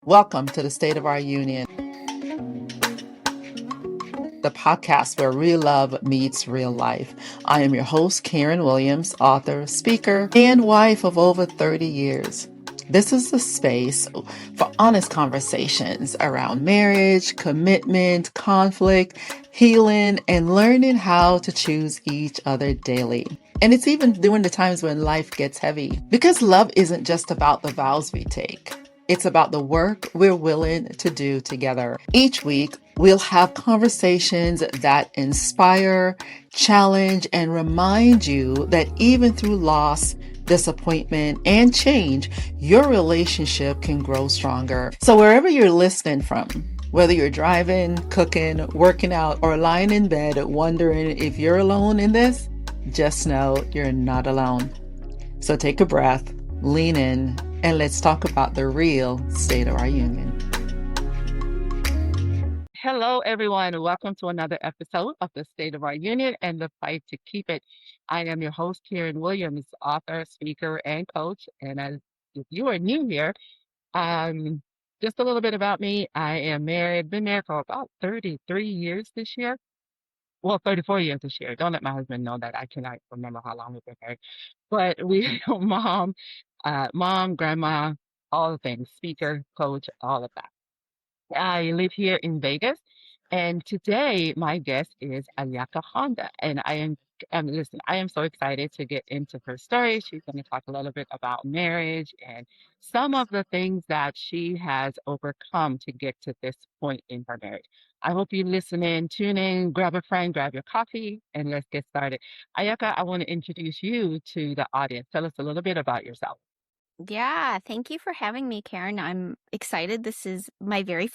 Welcome to the State of Our Union, the podcast where real love meets real life. I am your host, Karen Williams, author, speaker, and wife of over 30 years. This is the space for honest conversations around marriage, commitment, conflict, healing, and learning how to choose each other daily. And it's even during the times when life gets heavy, because love isn't just about the vows we take. It's about the work we're willing to do together. Each week, we'll have conversations that inspire, challenge, and remind you that even through loss, disappointment, and change, your relationship can grow stronger. So wherever you're listening from, whether you're driving, cooking, working out, or lying in bed wondering if you're alone in this, just know you're not alone. So take a breath, lean in, and let's talk about the real state of our union. Hello, everyone. Welcome to another episode of the State of Our Union and the Fight to Keep It. I am your host, Karen Williams, author, speaker, and coach. And if you are new here, just a little bit about me. I am married, been married for about 33 years this year. Well, 34 years this year. Don't let my husband know that I cannot remember how long we've been married. But we, mom, grandma, all the things, speaker, coach, all of that. I live here in Vegas, and today my guest is Ayaka Honda, and listen, I am so excited to get into her story. She's going to talk a little bit about marriage and some of the things that she has overcome to get to this point in her marriage. I hope you listen in, tune in, grab a friend, grab your coffee, and let's get started. Ayaka, I want to introduce you to the audience. Tell us a little bit about yourself. Yeah, thank you for having me, Karen. I'm excited. This is my very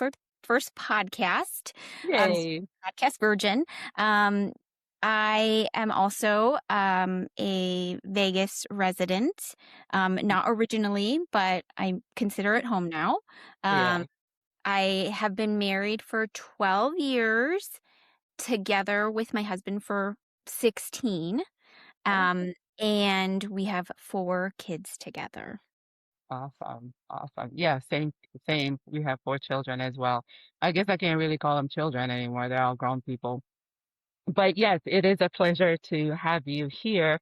first podcast, Yay. podcast virgin. Um, I am also a Vegas resident, not originally, but I consider it home now. Yeah. I have been married for 12 years, together with my husband for 16, Oh, and we have 4 kids together. awesome. Awesome. Yeah, same. We have 4 children as well. I guess I can't really call them children anymore. They're all grown people. But yes, it is a pleasure to have you here.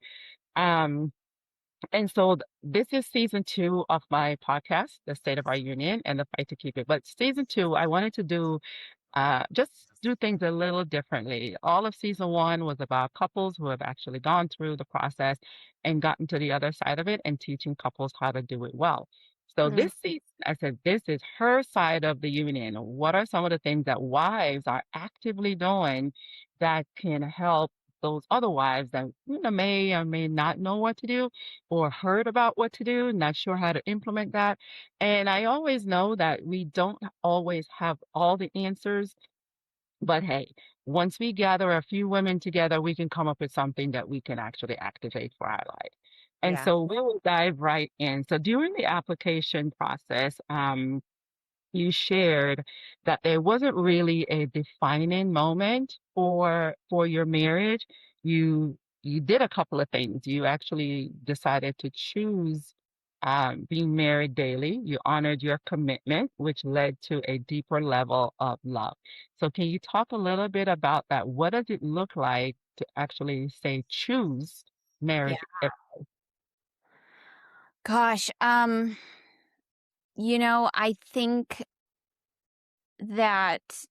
Um, and so this is season 2 of my podcast, The State of Our Union and the Fight to Keep It. But season 2, I wanted to just do things a little differently. All of season 1 was about couples who have actually gone through the process and gotten to the other side of it and teaching couples how to do it well. So Mm, this season, I said, this is her side of the union. What are some of the things that wives are actively doing that can help those other wives that may or may not know what to do or heard about what to do, not sure how to implement that. And I always know that we don't always have all the answers, but hey, once we gather a few women together, we can come up with something that we can actually activate for our life. And yeah. so we will dive right in. So during the application process, you shared that there wasn't really a defining moment for your marriage. You did a couple of things. You actually decided to choose being married daily. You honored your commitment, which led to a deeper level of love. So can you talk a little bit about that? What does it look like to actually say choose Yeah. marriage? Gosh, I think that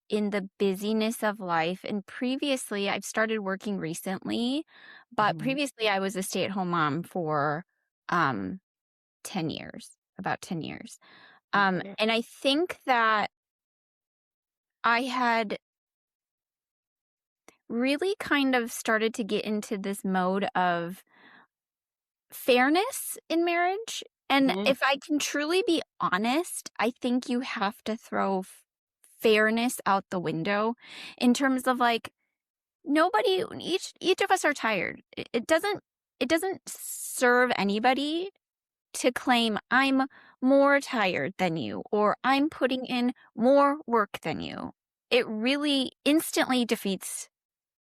in the busyness of life, and previously I've started working recently, but Mhm. previously I was a stay-at-home mom for um 10 years, about 10 years. Okay. And I think that I had really kind of started to get into this mode of fairness in marriage. And Mhm. if I can truly be honest, I think you have to throw fairness out the window in terms of like each of us are tired. It doesn't serve anybody to claim I'm more tired than you or I'm putting in more work than you. It really instantly defeats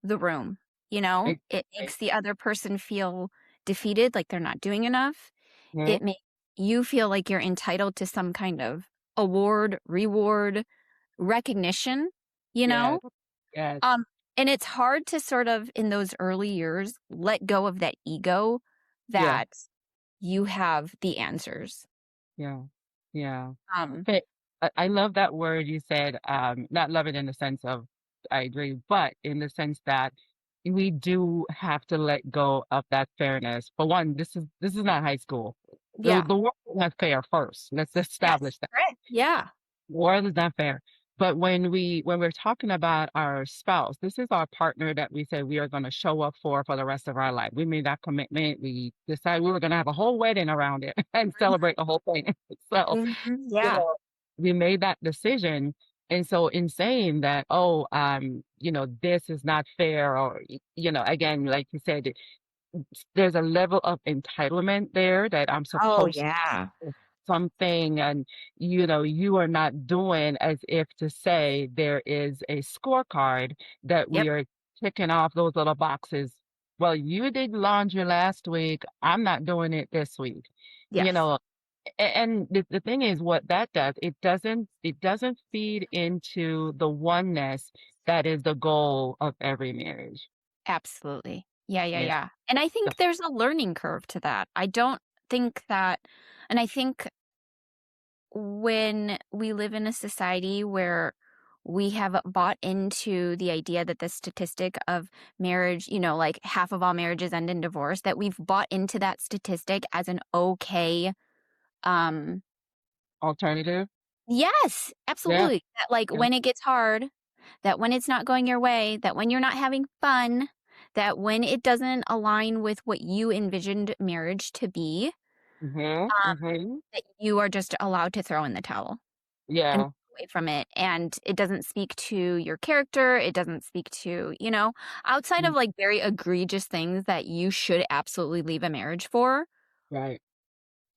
the room, you know? It Exactly. makes the other person feel defeated, like they're not doing enough. Mhm. It makes you feel like you're entitled to some kind of award, reward, recognition, you Yes. know? Yes. Um, and it's hard to sort of in those early years let go of that ego Yeah. that you have the answers. Yeah. Yeah. Um, Okay. I love that word you said, not love it in the sense of I agree, but in the sense that we do have to let go of that fairness. For one, this is not high school. The yeah. the world is not fair first. Let's Yes. establish that. Right. Yeah. World is not fair. But when we're talking about our spouse, this is our partner that we say we are going to show up for the rest of our life. We made that commitment. We decided we were going to have a whole wedding around it and celebrate the whole thing. So, you Yeah. know, we made that decision. And so in saying that, oh, this is not fair, or, again, like you said, there's a level of entitlement there that I'm Oh, supposed yeah. to something, and you are not doing as if to say there is a scorecard that Yep. we are ticking off those little boxes. Well, you did laundry last week. I'm not doing it this week. You Yes. know, and the thing is what that does, it doesn't feed into the oneness that is the goal of every marriage. Absolutely. Yeah, yeah, Yeah. yeah. And I So think there's a learning curve to that. I don't think that, and I think when we live in a society where we have bought into the idea that the statistic of marriage, like half of all marriages end in divorce, that we've bought into that statistic as an okay, um, alternative. yes, Yeah. absolutely. That like Yeah. when it gets hard, that when it's not going your way, that when you're not having fun, that when it doesn't align with what you envisioned marriage to be, Mhm. um, Mhm. that you are just allowed to throw in the towel and Yeah. walk away from it. And it doesn't speak to your character. It doesn't speak to, outside of Mm. like very egregious things that you should absolutely leave a marriage for, Right.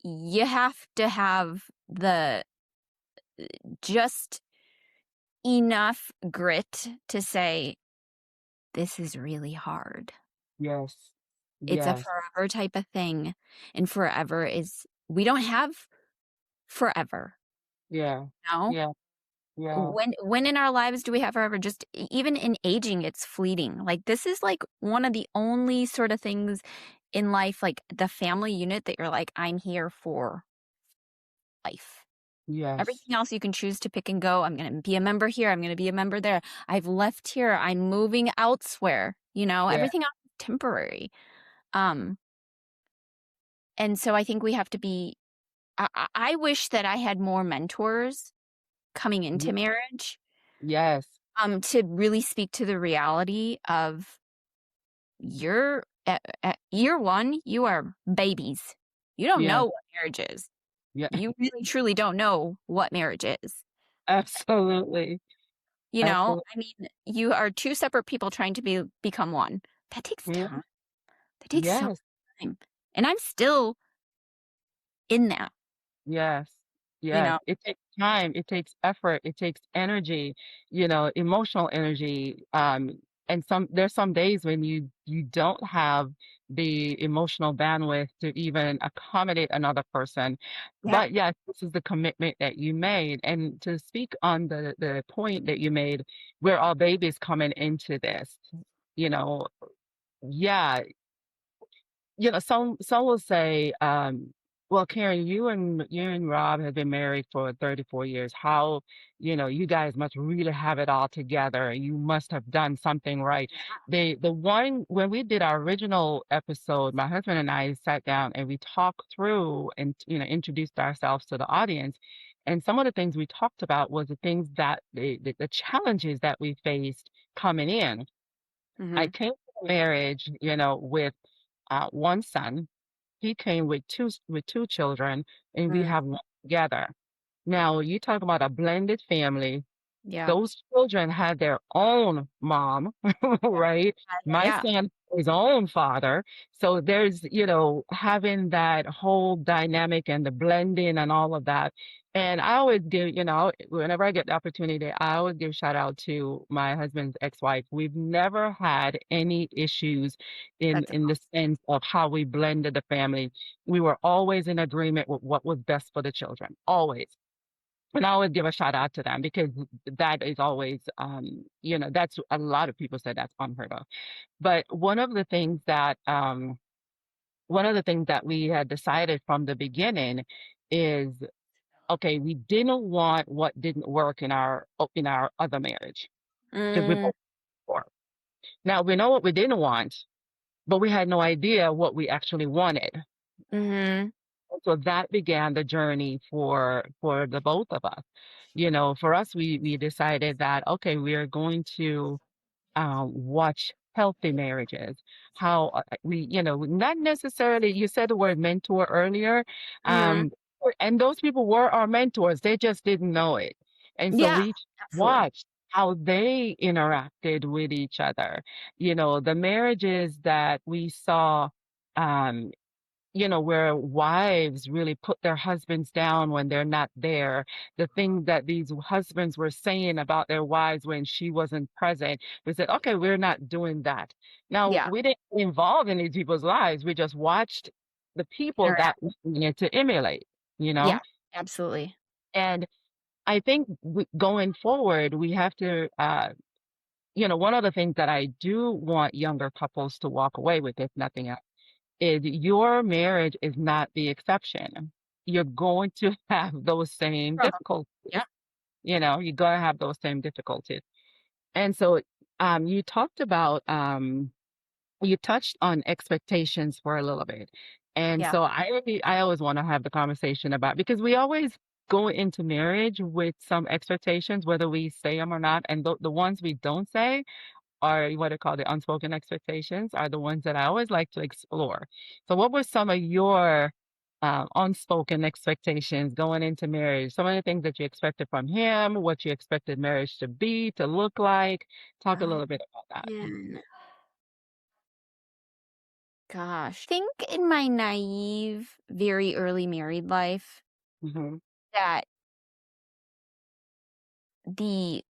you have to have the just enough grit to say, this is really hard. Yes. It's a Yes. forever type of thing. And forever is, we don't have forever, Yeah. you know? Yeah. Yeah. When in our lives do we have forever? Just even in aging, it's fleeting. Like this is like one of the only sort of things in life, like the family unit that you're like, I'm here for life. Yes. Everything else you can choose to pick and go. I'm going to be a member here. I'm going to be a member there. I've left here. I'm moving elsewhere. Yeah. Everything else is temporary. Um, and so I think we have to be, I wish that I had more mentors coming into Ye marriage, yes. to really speak to the reality of you're at year one, you are babies. You don't Yeah. know what marriage is. Yeah. You really truly don't know what marriage is. Absolutely. Absolutely. I mean, you are two separate people trying to become one. That takes Mhm. time. That takes so much Yes. time. And I'm still in that, Yes. you Yes. know? It takes time, it takes effort, it takes energy, emotional energy. And there's some days when you don't have the emotional bandwidth to even accommodate another person. Yeah. But yes, this is the commitment that you made. And to speak on the point that you made, we're all babies coming into this, you know, yeah, some will say, well, Karen, you and Rob have been married for 34 years. How, you guys must really have it all together. You must have done something right. The one when we did our original episode, my husband and I sat down and we talked through and introduced ourselves to the audience. And some of the things we talked about was the things that the challenges that we faced coming in. I Hmm. came to marriage, with one son. He came with two children, and we Mm, have one together. Now, you talk about a blended family. yeah. Those children had their own mom, right? Yeah. My Yeah. son, his own father. So there's, having that whole dynamic and the blending and all of that. And I always give, whenever I get the opportunity, I always give shout out to my husband's ex-wife. We've never had any issues in That's in the sense of how we blended the family. We were always in agreement with what was best for the children, always. And I always give a shout out to them because that is always, that's a lot of people said that's unheard of. But one of the things that we had decided from the beginning is, okay, we didn't want what didn't work in our other marriage because we Mm, both for. Now we know what we didn't want, but we had no idea what we actually wanted. mm-hmm. So that began the journey for the both of us. For us, we decided that okay, we are going to watch healthy marriages. How not necessarily. You said the word mentor earlier, Mm-hmm. um, and those people were our mentors. They just didn't know it, and so Yeah, we absolutely. watched how they interacted with each other. The marriages that we saw. Um, where wives really put their husbands down when they're not there. The thing that these husbands were saying about their wives when she wasn't present, we said, okay, we're not doing that. Now, Yeah, we didn't get involved in these people's lives. We just watched the people that interact. we needed to emulate, you Yeah, know? absolutely. And I think going forward, we have to, one of the things that I do want younger couples to walk away with, if nothing else, is your marriage is not the exception. You're going to have those same Uh-huh. difficulties. Yeah. You're going to have those same difficulties. And so, you talked about, you touched on expectations for a little bit. And Yeah. so I always want to have the conversation about, because we always go into marriage with some expectations, whether we say them or not. And the ones we don't say are what I call the unspoken expectations, are the ones that I always like to explore. So, what were some of your unspoken expectations going into marriage? Some of the things that you expected from him, what you expected marriage to be, to look like. Talk a Oh, little bit about that. man. Gosh. I think in my naive, very early married life Mm-hmm. that the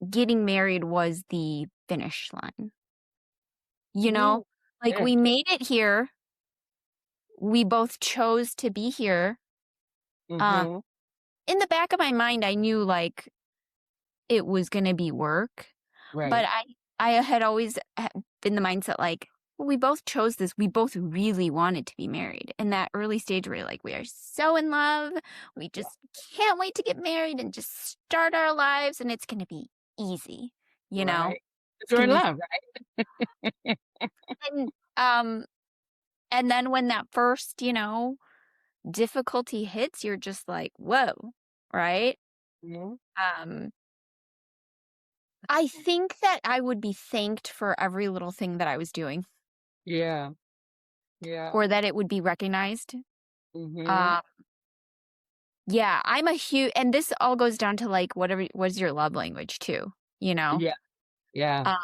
getting married was the finish line. You know, Mm-hmm. like Yeah. we made it here. We both chose to be here. Um, Mm-hmm. in the back of my mind, I knew like it was going to be work, but Right. I had always been the mindset like, well, we both chose this. We both really wanted to be married. In that early stage where you're like, we are so in love. We Yeah. just can't wait to get married and just start our lives, and it's going to be easy, you know? Right. It's You're going in to be love, right? and and then when that first, difficulty hits, you're just like, whoa, right? Mm-hmm. Um, I think that I would be thanked for every little thing that I was doing Yeah. Yeah. or that it would be recognized. Mm-hmm. Um, yeah, I'm a huge, and this all goes down to like, what is your love language too, you know? Yeah. Yeah. Uh,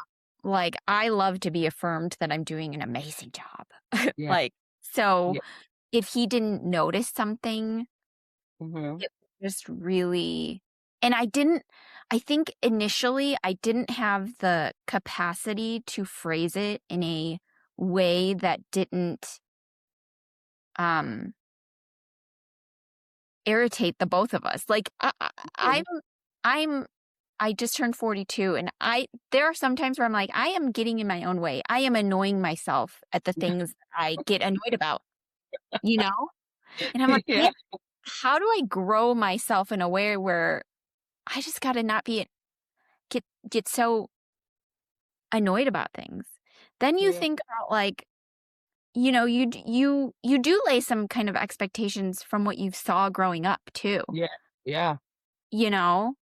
like, I love to be affirmed that I'm doing an amazing job. Yeah. Like, so Yeah. if he didn't notice something, Mm-hmm. it was just really, and I think initially I didn't have the capacity to phrase it in a way that didn't um irritate the both of us. Like Mm-hmm. I'm I just turned 42 and there are some times where I'm like I am getting in my own way. I am annoying myself at the things I get annoyed about, you know? And I'm like, man, Yeah. how do I grow myself in a way where I just got to not get get so annoyed about things. Then you Yeah. think about like, you do lay some kind of expectations from what you saw growing up too, Yeah. Yeah. you know?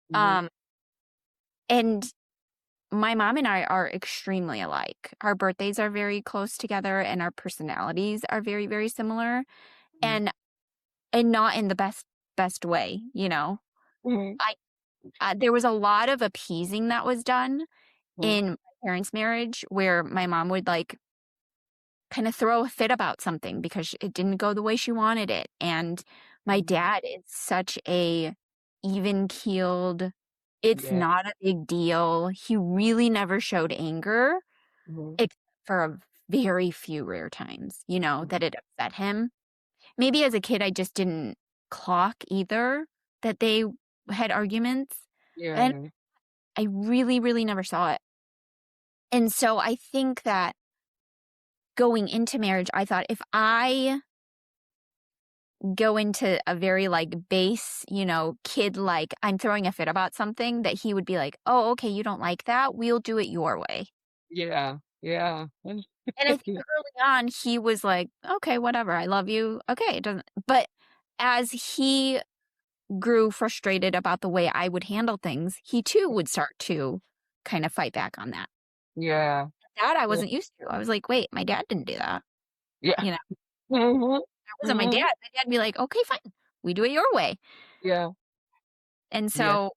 Mhm. Um and my mom and I are extremely alike. Our birthdays are very close together and our personalities are very very similar Mhm. and not in the best way, you know. Mhm. I there was a lot of appeasing that was done Mhm. in my parents' marriage where my mom would like kind of throw a fit about something because it didn't go the way she wanted it. And my Mhm. dad is such a even keeled, it's Yeah. not a big deal. He really never showed anger Mhm. except for a very few rare times, Mhm. that it upset him. Maybe as a kid, I just didn't clock either that they had arguments, and Yeah. I really, really never saw it. And so I think that going into marriage, I thought if I go into a very like base, kid, like I'm throwing a fit about something, that he would be like, oh, okay, you don't like that? We'll do it your way. Yeah. Yeah. And I think Yeah. early on, he was like, okay, whatever. I love you. Okay. It doesn't, but as he grew frustrated about the way I would handle things, he too would start to kind of fight back on that. Yeah. That I Yeah. wasn't used to. I was like, wait, my dad didn't do that. Yeah. You know, Mhm. that wasn't my dad. Mhm. My dad would be like, okay, fine. We do it your way. Yeah. And Yeah. so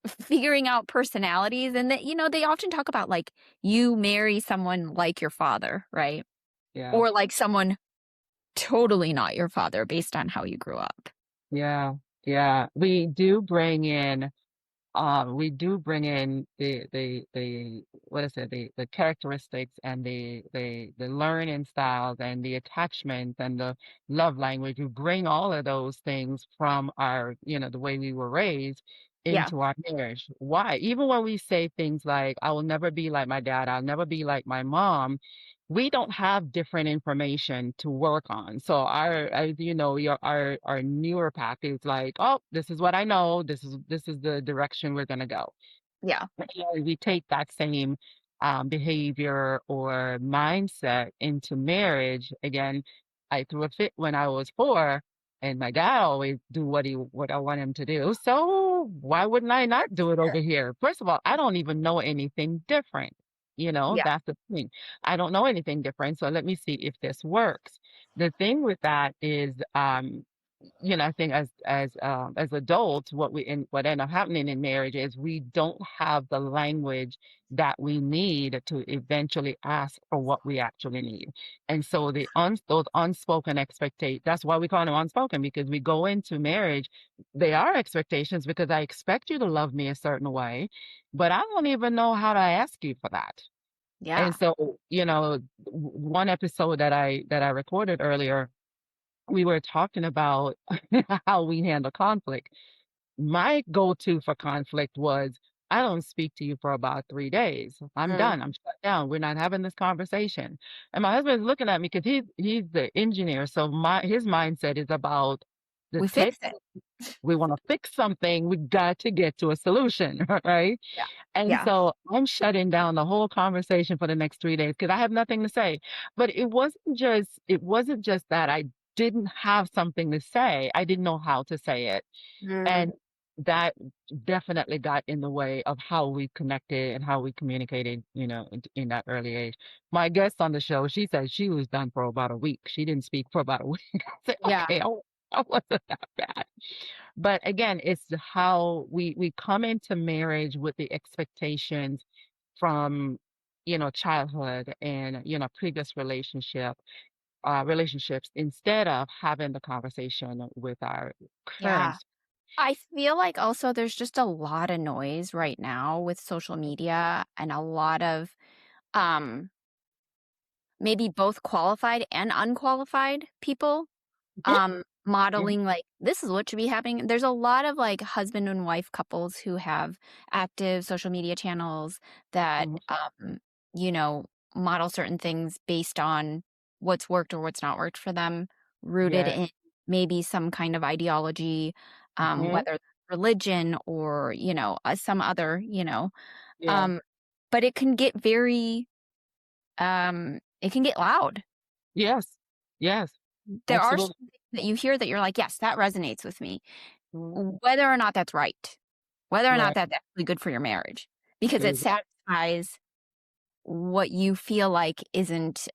figuring out personalities, and that, they often talk about like you marry someone like your father, right? Yeah. Or like someone totally not your father based on how you grew up. Yeah. Yeah. We do bring in the what is it, the characteristics and the learning styles and the attachment and the love language. We bring all of those things from our, the way we were raised Yeah. into our marriage. Why? Even when we say things like, I will never be like my dad, I'll never be like my mom, we don't have different information to work on. So our newer path is like, oh, this is what I know. This is the direction we're gonna go. Yeah. And we take that same behavior or mindset into marriage. Again, I threw a fit when I was 4, and my dad always do what I want him to do. So why wouldn't I not do it over here? First of all, I don't even know anything different. Yeah. That's the thing. I don't know anything different. So let me see if this works. The thing with that is, I think as adults, what end up happening in marriage is we don't have the language that we need to eventually ask for what we actually need. And so those unspoken expectations, that's why we call them unspoken, because we go into marriage, they are expectations because I expect you to love me a certain way, but I don't even know how to ask you for that. And Yeah. so, one episode that I recorded earlier, we were talking about how we handle conflict. My go-to for conflict was, I don't speak to you for about 3 days. I'm Mm. done. I'm shut down. We're not having this conversation. And my husband's looking at me because he's the engineer. So his mindset is about the We tech. fixed it. We want to fix something. We got to get to a solution, right? Yeah. And Yeah. so I'm shutting down the whole conversation for the next 3 days because I have nothing to say. But it wasn't just that I didn't have something to say. I didn't know how to say it. Mm. And that definitely got in the way of how we connected and how we communicated, in that early age. My guest on the show, she said she was done for about a week. She didn't speak for about a week. I said, Yeah. okay, I wasn't that bad. But again, it's how we come into marriage with the expectations from, childhood and, previous relationships instead of having the conversation with our Yeah. current. I feel like also there's just a lot of noise right now with social media, and a lot of um maybe both qualified and unqualified people Mhm, mhm, modeling like this is what should be happening. There's a lot of like husband and wife couples who have active social media channels that mhm. you know model certain things based on what's worked or what's not worked for them, rooted Yeah. in maybe some kind of ideology, Mhm. whether religion or some other Yeah. um but it can get very it can get loud. Yes. Yes. There are some Absolutely. things that you hear that you're like, yes, that resonates with me, Mhm. whether or not that's right, whether or not Right. that's actually good for your marriage, because it Ex satisfies what you feel like isn't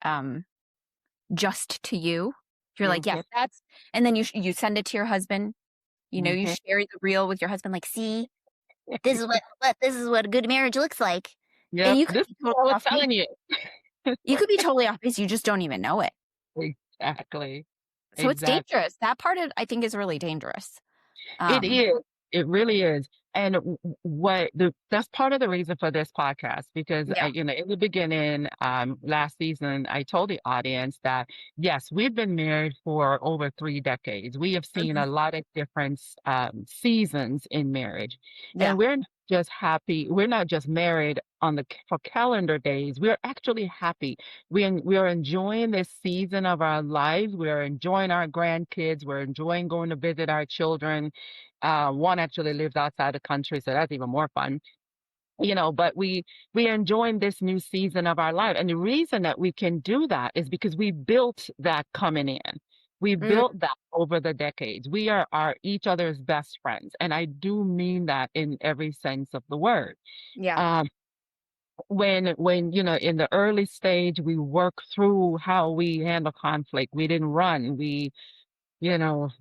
just to you. You're like, yes, Mhm. that's, and then you send it to your husband. You Mhm. share the reel with your husband, like, see, this is this is what a good marriage looks like, and Yep. you could This be is totally what I was off base. telling you. You could be totally off base. You just don't even know it. Exactly. So it's Exactly. dangerous. That part of I think is really dangerous. It Um, is. It really is. And that's part of the reason for this podcast, because Yeah. in the beginning, last season, I told the audience that yes, we've been married for over 3 decades. We have seen Mhm. a lot of different seasons in marriage, Yeah. and we're not just happy. We're not just married for calendar days. We're actually happy. We are enjoying this season of our lives. We're enjoying our grandkids. We're enjoying going to visit our children. One actually lives outside the country, so that's even more fun. But we are enjoying this new season of our life. And the reason that we can do that is because we built that coming in. We Mm, built that over the decades. We are each other's best friends. And I do mean that in every sense of the word. yeah. Um, when in the early stage, we work through how we handle conflict. We didn't run. We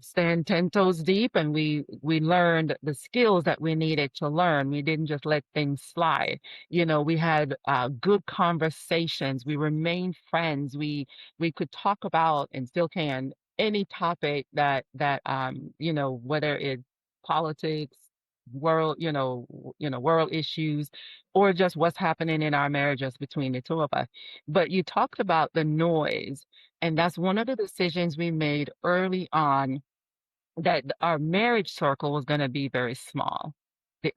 stand 10 toes deep, and we learned the skills that we needed to learn. We didn't just let things slide. We had good conversations. We remained friends. We could talk about, and still can, any topic that whether it's politics, world issues, or just what's happening in our marriages between the two of us. But you talked about the noise, and that's one of the decisions we made early on, that our marriage circle was going to be very small.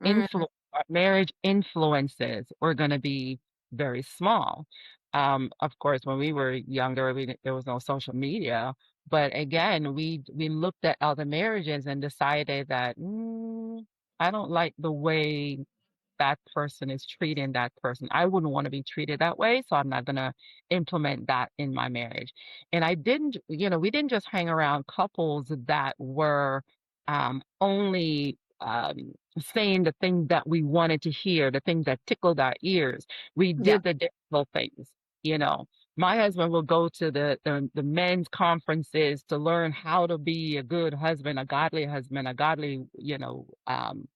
Mm, Our marriage influences were going to be very small. Of course, when we were younger, there was no social media. But again, we looked at other marriages and decided that I don't like the way that person is treating that person. I wouldn't want to be treated that way, so I'm not going to implement that in my marriage. And we didn't just hang around couples that were only saying the things that we wanted to hear, the things that tickled our ears. We yeah. did the difficult things, you know. My husband will go to the men's conferences to learn how to be a good husband, a godly,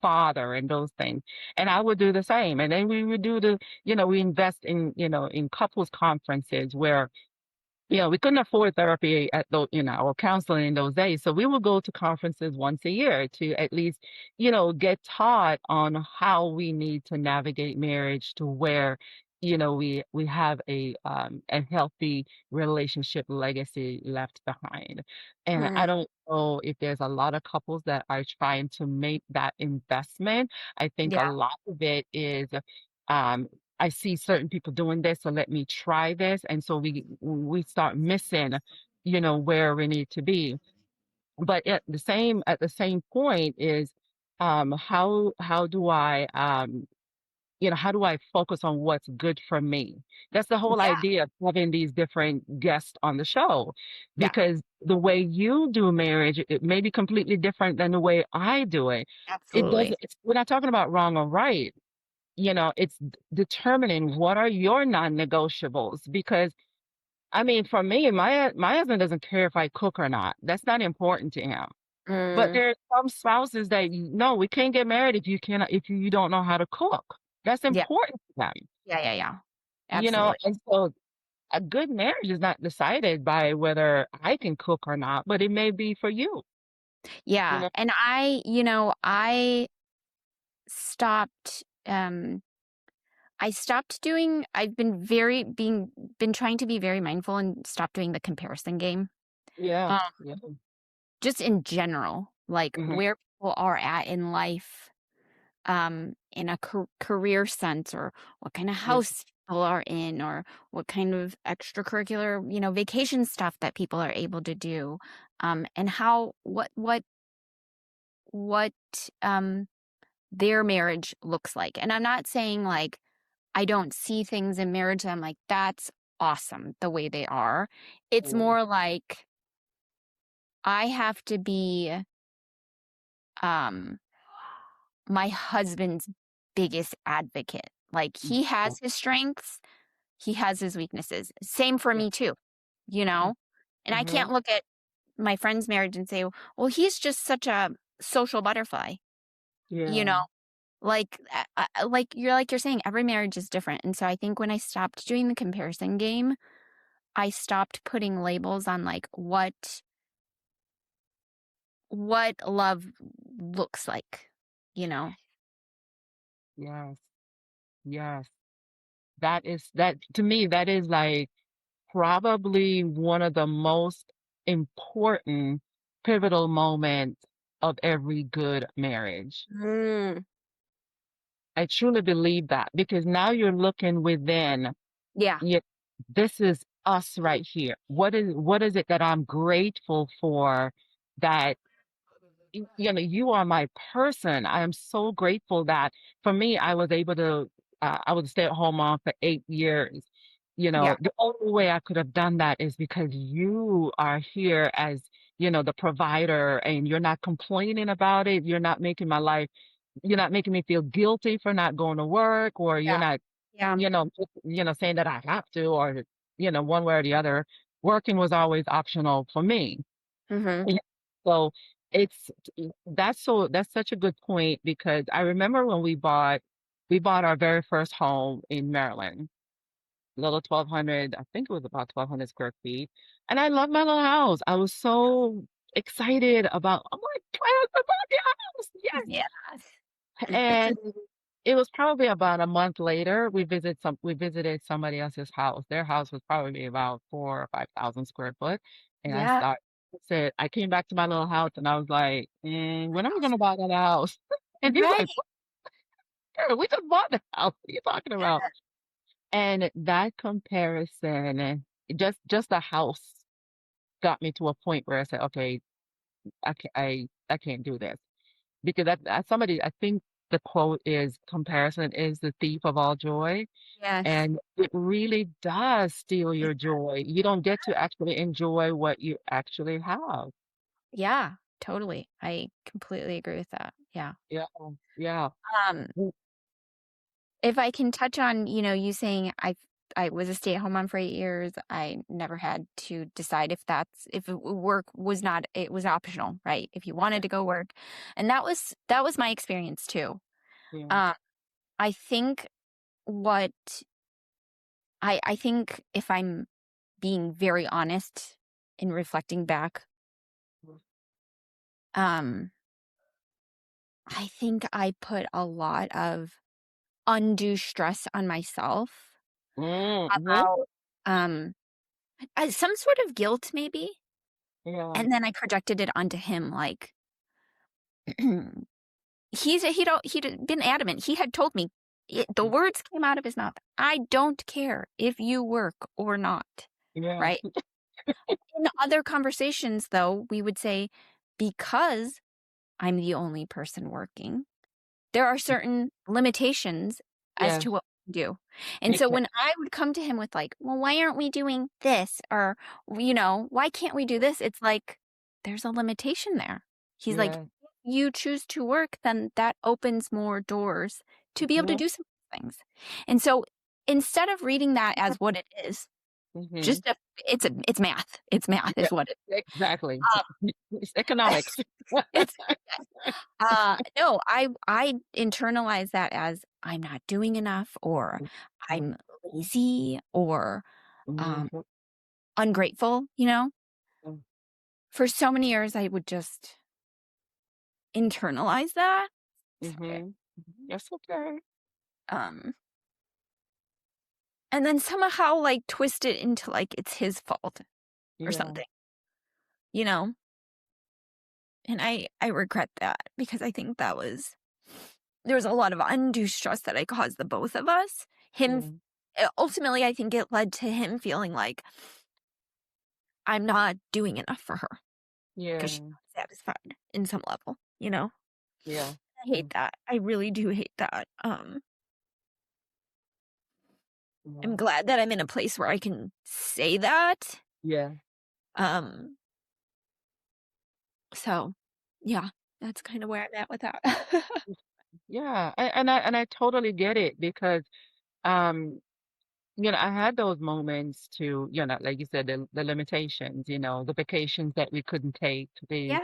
father, and those things. And I would do the same. And then we would we invest in couples conferences where we couldn't afford therapy or counseling in those days. So we would go to conferences once a year to at least, get taught on how we need to navigate marriage to where, we have a healthy relationship legacy left behind. And I Mm, don't know if there's a lot of couples that are trying to make that investment. I think a yeah. lot of it is um, I see certain people doing this, so let me try this. And so we start missing, where we need to be. But at the same point is how do I focus on what's good for me? That's the whole Yeah. idea of having these different guests on the show, Yeah. because the way you do marriage, it may be completely different than the way I do it. Absolutely. We're not talking about wrong or right. It's determining what are your non-negotiables. Because I mean, for me, my husband doesn't care if I cook or not. That's not important to him. But Mm, there are some spouses that, no, we can't get married if you don't know how to cook. That's yeah. important to them. Yeah. Yeah. Yeah. Absolutely. And so a good marriage is not decided by whether I can cook or not, but it may be for you. You Yeah. know, And I stopped, I stopped doing, I've been trying to be very mindful and stop doing the comparison game. yeah, Um, yeah. just in general, like Hmm. where people are at in life, in a career sense, or what kind of Yeah, house people are in, or what kind of extracurricular, vacation stuff that people are able to do, and how, what, um, their marriage looks like. And I'm not saying like I don't see things in marriage that I'm like, that's awesome the way they are. It's yeah. more like I have to be um my husband's biggest advocate. Like he has his strengths, he has his weaknesses. Same for Yeah. me too, you know? And I Mm-hmm. can't look at my friend's marriage and say, well, he's just such a social butterfly, you Yeah. know? Like you're saying, every marriage is different. And so I think when I stopped doing the comparison game, I stopped putting labels on like what love looks like. you know? Yes. Yes. That to me, that is like probably one of the most important pivotal moments of every good marriage. Mm, I truly believe that because now you're looking within. yeah, Yeah, this is us right here. What is it that I'm grateful for that you are my person. I am so grateful that for me, I was able to, I was a stay-at-home mom for 8 years. yeah, The only way I could have done that is because you are here as, the provider and you're not complaining about it. You're not making me feel guilty for not going to work, or you're yeah, not, yeah. saying that I have to, or, one way or the other. Working was always optional for me. Mhm. Yeah. So it's that's such a good point because I remember when we bought our very first home in Maryland, little 1,200, I think it was about 1,200 square feet. And I love my little house. I was so excited about, I'm like, plans about the house. Yes. Yeah. And it was probably about a month later, we visited somebody else's house. Their house was probably about 4 or 5,000 square foot. And Yeah, I came back to my little house and I was like, when are we gonna buy that house? And he's right. like, "Girl, we just bought the house. What are you talking about?" And that comparison, just the house got me to a point where I said, okay, I can't do this. Because I think the quote is comparison is the thief of all joy. Yes. And it really does steal your joy. You don't get to actually enjoy what you actually have. Yeah, totally. I completely agree with that. Yeah. Yeah. Yeah. Um, Mm, if I can touch on, you saying I was a stay-at-home mom for 8 years. I never had to decide if work was not, it was optional, right? If you wanted to go work. And that was my experience too. yeah. Um, I think what I think if I'm being very honest in reflecting back, um, I think I put a lot of undue stress on myself Mm-hmm. about um some sort of guilt maybe, Yeah. and then I projected it onto him like he'd been adamant. He had told me the words came out of his mouth. I don't care if you work or not, Yeah. right? In other conversations though, we would say because I'm the only person working, there are certain limitations as Yes. to what we do. And so Because, when I would come to him with like, well, why aren't we doing this? Or, why can't we do this? It's like, there's a limitation there. He's like, yeah. if you choose to work, then that opens more doors to be able to Mm-hmm. do some things. And so instead of reading that as what it is, Mm-hmm. just it's math. It's math Yeah. is what it Exactly. um, It's economics. it's no, I internalize that as I'm not doing enough or I'm lazy or um Mhm. ungrateful, For so many years I would just internalize that. Sorry. Mhm. That's okay. Um and then somehow like twist it into like it's his fault or Yeah. something, you know? And I regret that because I think there was a lot of undue stress that I caused the both of us. Him Yeah. ultimately I think it led to him feeling like I'm not doing enough for her because she's Yeah. not satisfied in some level. Yeah. I hate Mm, that. I really do hate that. I'm yeah. glad that I'm in a place where I can say that. Yeah. Um, so yeah, that's kind of where I'm at with that. Yeah. And I totally get it because um I had those moments to, like you said, the limitations, the vacations that we couldn't take, Yeah,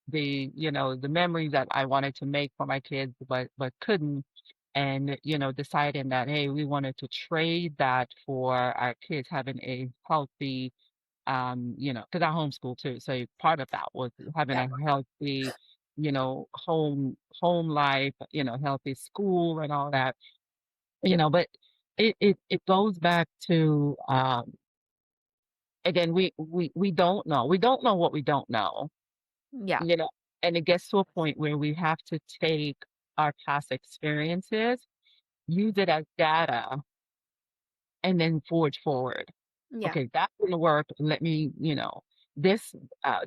the memories that I wanted to make for my kids but couldn't. And, deciding that, hey, we wanted to trade that for our kids having a healthy, because I homeschool too. So part of that was having yeah, a healthy home life, healthy school and all that, but it goes back to, again, we don't know. We don't know what we don't know, Yeah. you know, and it gets to a point where we have to take our past experiences, use it as data, and then forge forward. Yeah. Okay, that didn't work. Let me, this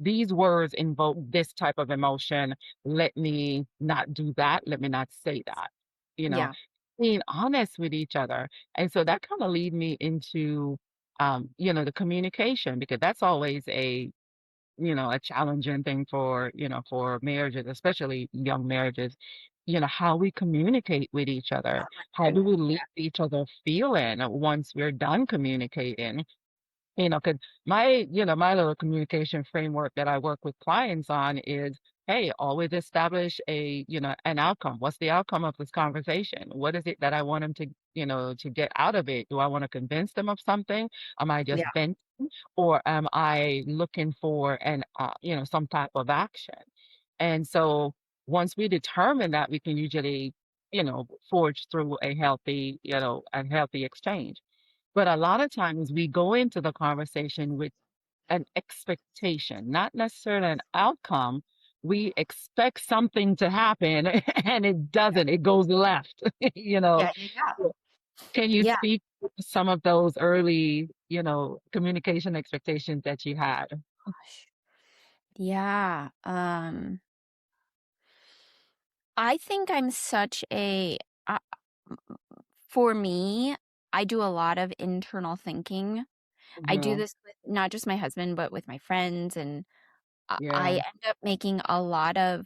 these words invoke this type of emotion. Let me not do that. Let me not say that. You know, Yeah. being honest with each other. And so that kind of lead me into the communication, because that's always a challenging thing for marriages, especially young marriages, how we communicate with each other. How do we leave each other feeling once we're done communicating? Because my little communication framework that I work with clients on is, hey, always establish an outcome. What's the outcome of this conversation? What is it that I want them to get out of it? Do I want to convince them of something? Am I just Yeah. venting, or am I looking for some type of action? And so once we determine that, we can usually, forge through a healthy exchange. But a lot of times we go into the conversation with an expectation, not necessarily an outcome. We expect something to happen and it doesn't, it goes left, you know. Yeah. Yeah. So can you Yeah. speak to some of those early, communication expectations that you had? Gosh. Yeah. I think I'm such a, uh, for me, I do a lot of internal thinking. I do Mhm. this with not just my husband, but with my friends. And I Yeah. end up making a lot of,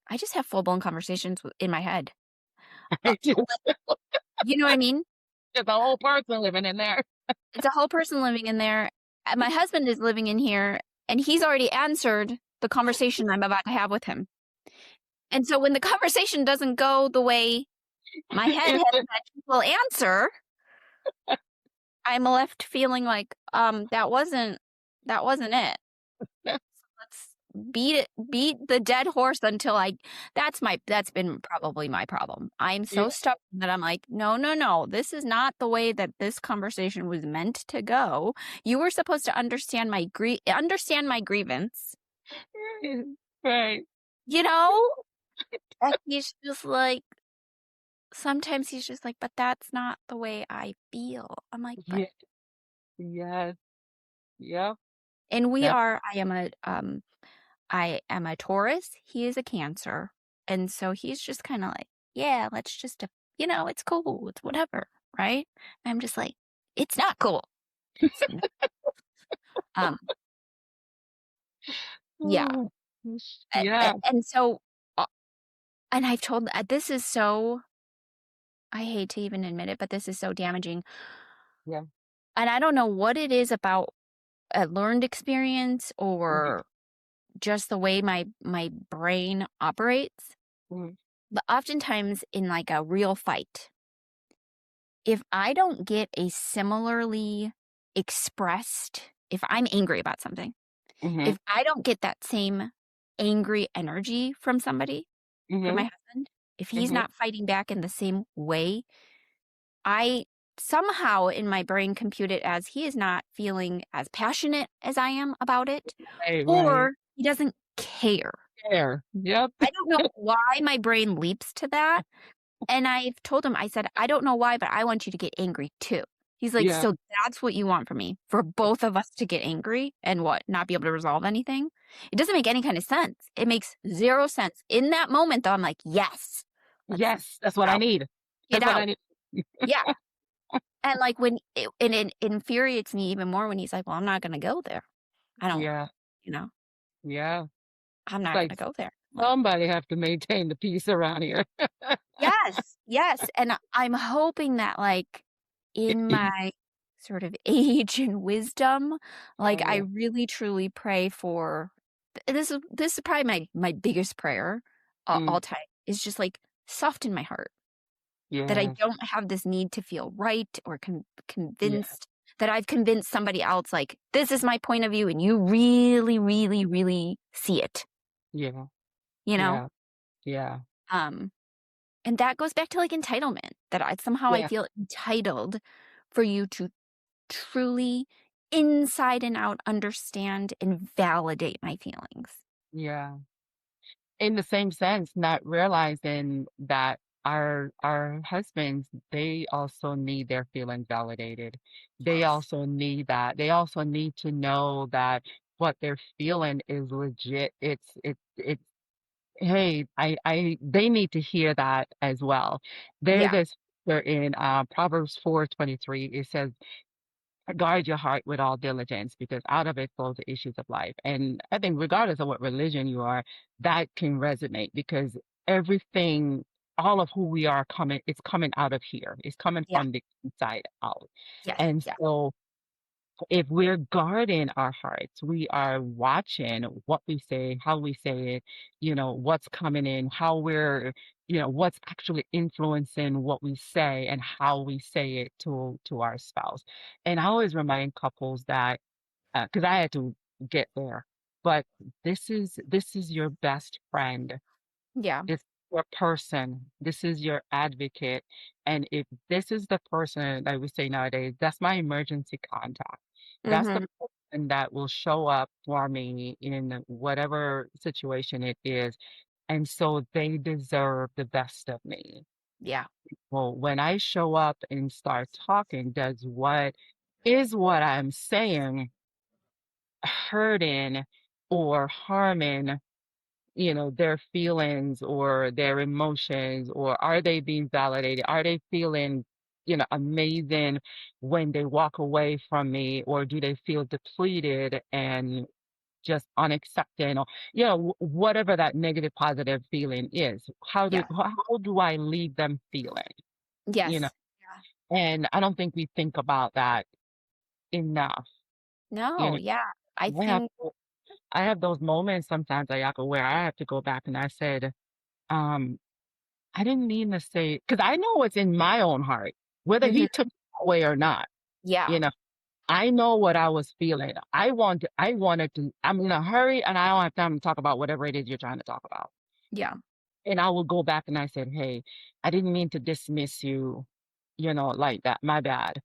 I just have full blown conversations in my head. I do. Like, you know what I mean? There's a whole person living in there. It's a whole person living in there. And my husband is living in here, and he's already answered the conversation I'm about to have with him. And so when the conversation doesn't go the way my head has It's imagined will answer, I'm left feeling like, that wasn't it. Let's beat the dead horse until that's been probably my problem. I'm yeah, so stubborn that I'm like, no, no, no, this is not the way that this conversation was meant to go. You were supposed to understand my grievance, right. you know? And he's just like, sometimes he's just like, but that's not the way I feel. I'm like, but, Yeah. Yes. Yep. and That. I am a Taurus. He is a Cancer. And so he's just kind of like, yeah, let's just, it's cool. It's whatever. Right. And I'm just like, it's not cool. It's not. Um, yeah. Oh, yeah. And so, and I've told, this is so, I hate to even admit it, but this is so damaging. Yeah. And I don't know what it is about a learned experience Mhm, or just the way my brain operates. mhm, But oftentimes in like a real fight, if I don't get a similarly expressed, if I'm angry about something, mhm, if I don't get that same angry energy from somebody, from my mhm, husband, if he's mhm. not fighting back in the same way, I somehow in my brain compute it as he is not feeling as passionate as I am about it, Right, right. or he doesn't care. There. Yep. I don't know why my brain leaps to that. And I've told him, I said, I don't know why, but I want you to get angry too. He's like, Yeah. so that's what you want from me? For both of us to get angry and what? Not be able to resolve anything? It doesn't make any kind of sense. It makes zero sense. In that moment, though, I'm like, yes, let's Yes, that's what I out. need. Get That's what I out. need. Yeah. And like it infuriates me even more when he's like, well, I'm not going to go there. I don't, Yeah. you know, Yeah. I'm It's not going like to go there. Like, somebody have to maintain the peace around here. yes, yes, and I'm hoping that, like, in my sort of age and wisdom, like, I Yeah. really truly pray for this is probably my biggest prayer, Mm, all time, is just, like, soften my heart, that I yes. don't have this need to feel right or Yeah. convinced, that I've convinced somebody else, like, "This is my point of view, and you really, really, really see it." Yeah. you know? Yeah. Yeah. Um, and that goes back to like entitlement, that I Yeah. feel entitled for you to truly inside and out understand and validate my feelings. Yeah. In the same sense, not realizing that our husbands, they also need their feelings validated. They Yes. also need that. They also need to know that what they're feeling is legit. It's hey, they need to hear that as well. There's Yeah. this scripture in Proverbs 4:23. It says, guard your heart with all diligence because out of it flows the issues of life. And I think regardless of what religion you are, that can resonate because everything, all of who we are coming, it's coming out of here. It's coming Yeah. from the inside out. Yes. And Yeah. so if we're guarding our hearts, we are watching what we say, how we say it, what's coming in, how we're, what's actually influencing what we say and how we say it to our spouse. And I always remind couples that because I had to get there, but this is your best friend. Yeah. It's your person. This is your advocate. And if this is the person that we say nowadays, that's my emergency contact. That's the Mhm. person that will show up for me in whatever situation it is. And so they deserve the best of me. Yeah. Well, when I show up and start talking, is what I'm saying hurting or harming their feelings or their emotions, or are they being validated? Are they feeling, amazing when they walk away from me, or do they feel depleted and just unaccepting, or, whatever that negative positive feeling is? Yeah. How do I leave them feeling? You know, Yes. Yeah. and I don't think we think about that enough. You No, know, yeah. I I have think I have those moments sometimes, Ayaka, where I have to go back and I said, um, I didn't mean to say, because I know what's in my own heart, whether he mhm. took it that way or not. Yeah. You know, I know what I was feeling. I wanted to, I'm in a hurry and I don't have time to talk about whatever it is you're trying to talk about. Yeah. And I will go back and I said, hey, I didn't mean to dismiss you, like that. My bad.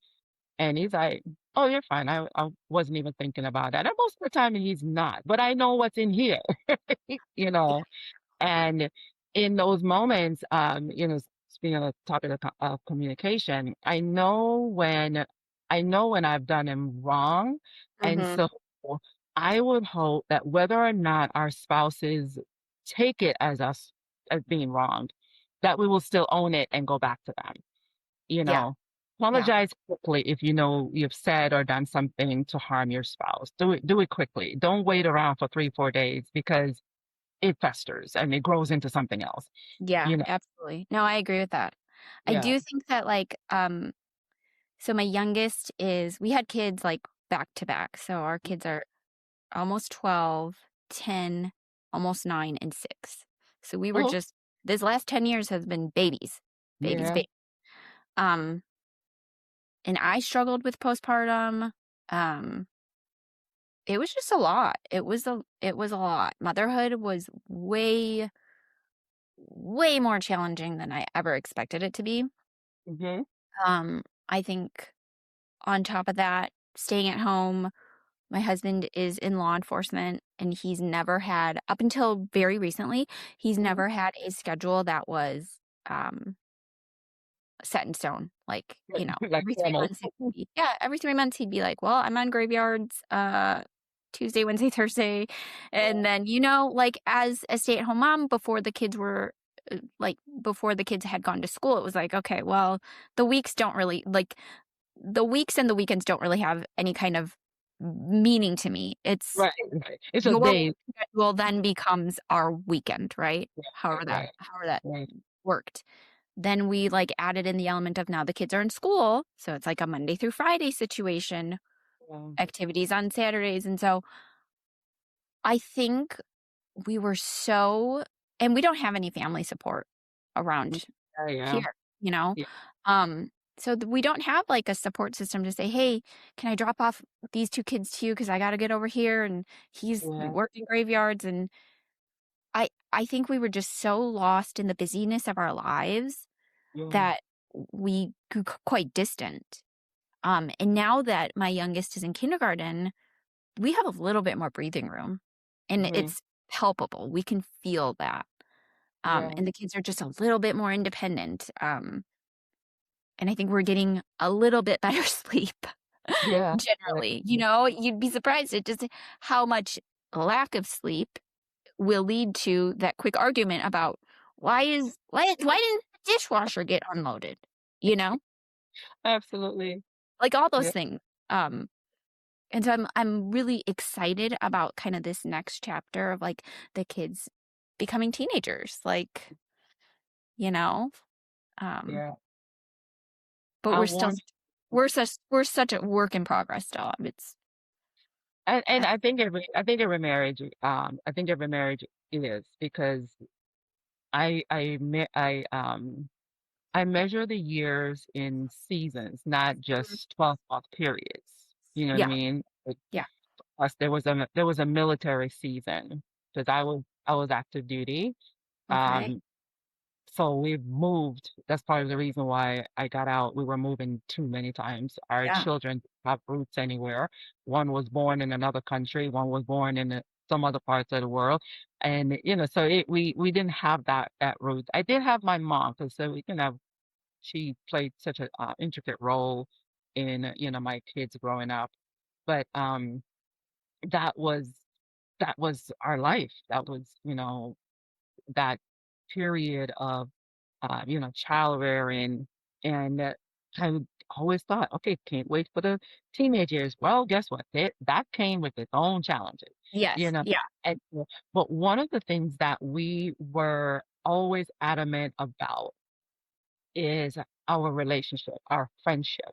And he's like, oh, you're fine. I wasn't even thinking about that. And most of the time he's not, but I know what's in here, you Yeah. know. And in those moments, speaking of the topic of communication, I know when I've done him wrong. And Mhm. so I would hope that whether or not our spouses take it as us as being wronged, that we will still own it and go back to them. You Yeah. know, Yeah. apologize quickly if you know you've said or done something to harm your spouse. Do it quickly. Don't wait around for 3, 4 days because it festers and it grows into something else. Yeah, You know, absolutely. No, I agree with that. I yeah. do think that like so my youngest is we had kids like back to back. So our kids are almost 12, 10, almost 9 and 6. So we were Oh, just this last 10 years has been babies. Babies, yeah. babies. Um and I struggled with postpartum. Um it was just a lot. It was a lot. Motherhood was way more challenging than I ever expected it to be. Hmm. I think on top of that, staying at home, my husband is in law enforcement and he's never had, up until very recently, he's Hmm. never had a schedule that was um, set in stone. Like, Like every three normal. months, yeah, every 3 months he'd be like, well, I'm on graveyards, Tuesday, Wednesday, Thursday. And then, like as a stay at home mom before the kids were before the kids had gone to school, it was like, okay, well, the weeks don't really like the weeks and the weekends don't really have any kind of meaning to me. It's Right, right. It's just your work days. schedule then becomes our weekend, right? Right, right, However that right. worked. Then we like added in the element of now the kids are in school, so it's like a Monday through Friday situation, Yeah. activities on Saturdays. And so I think we were so and we don't have any family support Mm, around yeah, yeah, here, you know? yeah, Um, so we don't have like a support system to say, "Hey, can I drop off these two kids to you because I got to get over here and he's yeah. working graveyards." And I think we were just so lost in the busyness of our lives Yeah. that we grew quite distant. And now that my youngest is in kindergarten, we have a little bit more breathing room, and Hmm. it's palpable. We can feel that. Yeah. And the kids are just a little bit more independent. And I think we're getting a little bit better sleep Yeah. Yeah. generally. You know, you'd be surprised at just how much lack of sleep will lead to that quick argument about why didn't the dishwasher get unloaded? You know, Absolutely. like all those Yeah. things. Um, and so I'm really excited about kind of this next chapter of like the kids becoming teenagers, like, you know, um, Yeah. but I we're still want, we're such a work in progress still. It's and uh, I think every marriage is because I measure the years in seasons, not just 12-month periods. You know what I yeah, mean? Like, yeah, plus there was a military season because I was active duty. okay, Um, so we've moved. That's part of the reason why I got out. We were moving too many times. Our yeah, children have roots anywhere. One was born in another country. One was born in some other parts of the world, and so we didn't have that root. I did have my mom because so we can have she played such a intricate role in my kids growing up. But that was that was our life. That was that period of child rearing, and I always thought, okay, can't wait for the teenage years. Well, guess what? That came with its own challenges, you yes, know. yeah, And, but one of the things that we were always adamant about is our relationship, our friendship.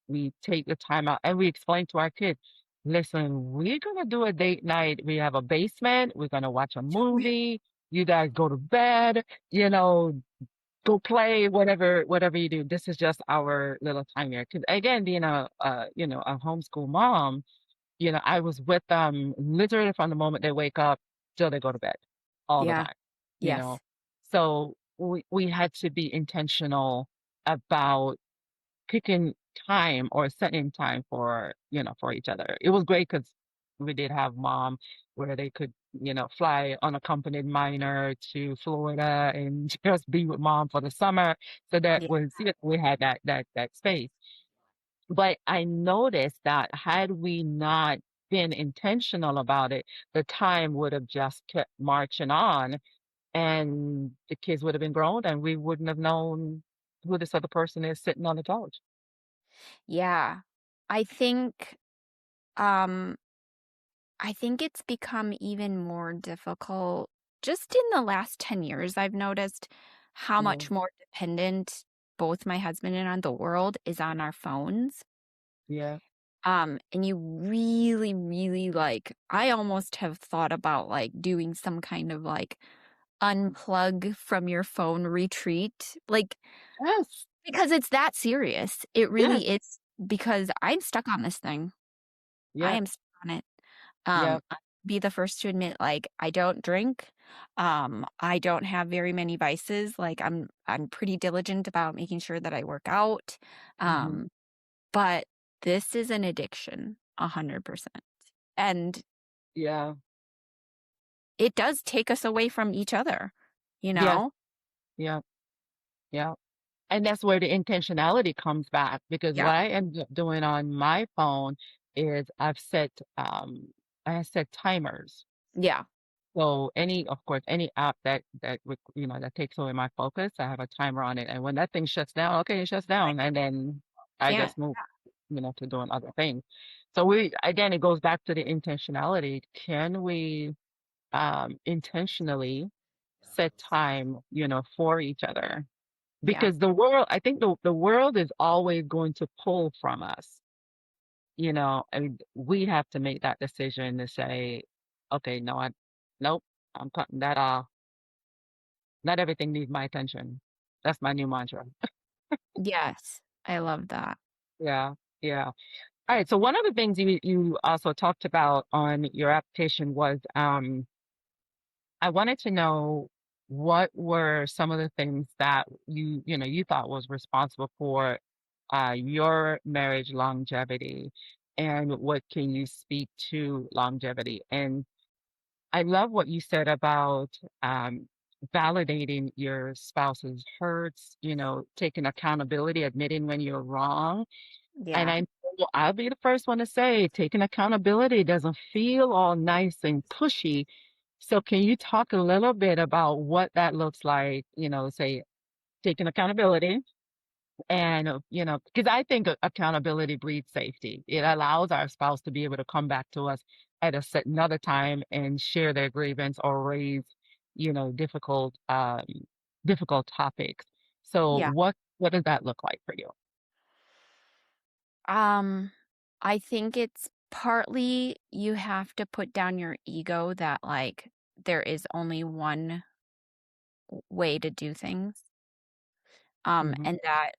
We take the time out and we explain to our kids, listen, we're gonna do a date night. We have a basement, we're gonna watch a movie, you guys go to bed, you know, go play, whatever you do. This is just our little time here. 'Cause again, being a homeschool mom, I was with them literally from the moment they wake up till they go to bed all the yeah, time, you know. yes, So we had to be intentional about picking time or setting time for each other. It was great because we did have mom where they could, fly unaccompanied minor to Florida and just be with mom for the summer. So that yeah, was, we had that space. But I noticed that had we not been intentional about it, the time would have just kept marching on and the kids would have been grown and we wouldn't have known who this other person is sitting on the couch. yeah. I think, um, I think it's become even more difficult just in the last 10 years. I've noticed how Yeah. much more dependent both my husband and on the world is on our phones. Yeah. And you really, really like, I almost have thought about like doing some kind of like unplug from your phone retreat, like, Yes. because it's that serious. It really Yes. is, because I'm stuck on this thing. I Yeah. am stuck on it. Yeah. I'll be the first to admit, like, I don't drink. I don't have very many vices. Like, I'm pretty diligent about making sure that I work out. Hmm. Um, but this is an addiction, 100%. And Yeah. it does take us away from each other, you Yes. know? Yeah. Yeah. And that's where the intentionality comes back because Yeah. what I end up doing on my phone is I set timers. Yeah. So of course, any app that takes away my focus, I have a timer on it. And when that thing shuts down, okay, it shuts I down. And then I can't. just move, to doing other things. So again, it goes back to the intentionality. Can we intentionally set time, for each other? Yeah. Because I think the world is always going to pull from us, and we have to make that decision to say, okay, no, nope, I'm cutting that off. Not everything needs my attention. That's my new mantra. Yes. I love that. Yeah, yeah. All right. So one of the things you also talked about on your application was I wanted to know what were some of the things that you thought was responsible for your marriage longevity, and what can you speak to longevity? And I love what you said about um, validating your spouse's hurts, taking accountability, admitting when you're wrong. And Yeah. I know I'll be the first one to say taking accountability doesn't feel all nice and pushy. So can you talk a little bit about what that looks like, say taking accountability and, because I think accountability breeds safety. It allows our spouse to be able to come back to us at a set another time and share their grievance or raise, difficult, difficult topics. So Yeah. what does that look like for you? Um, I think it's partly you have to put down your ego that like there is only one way to do things. Hmm. And that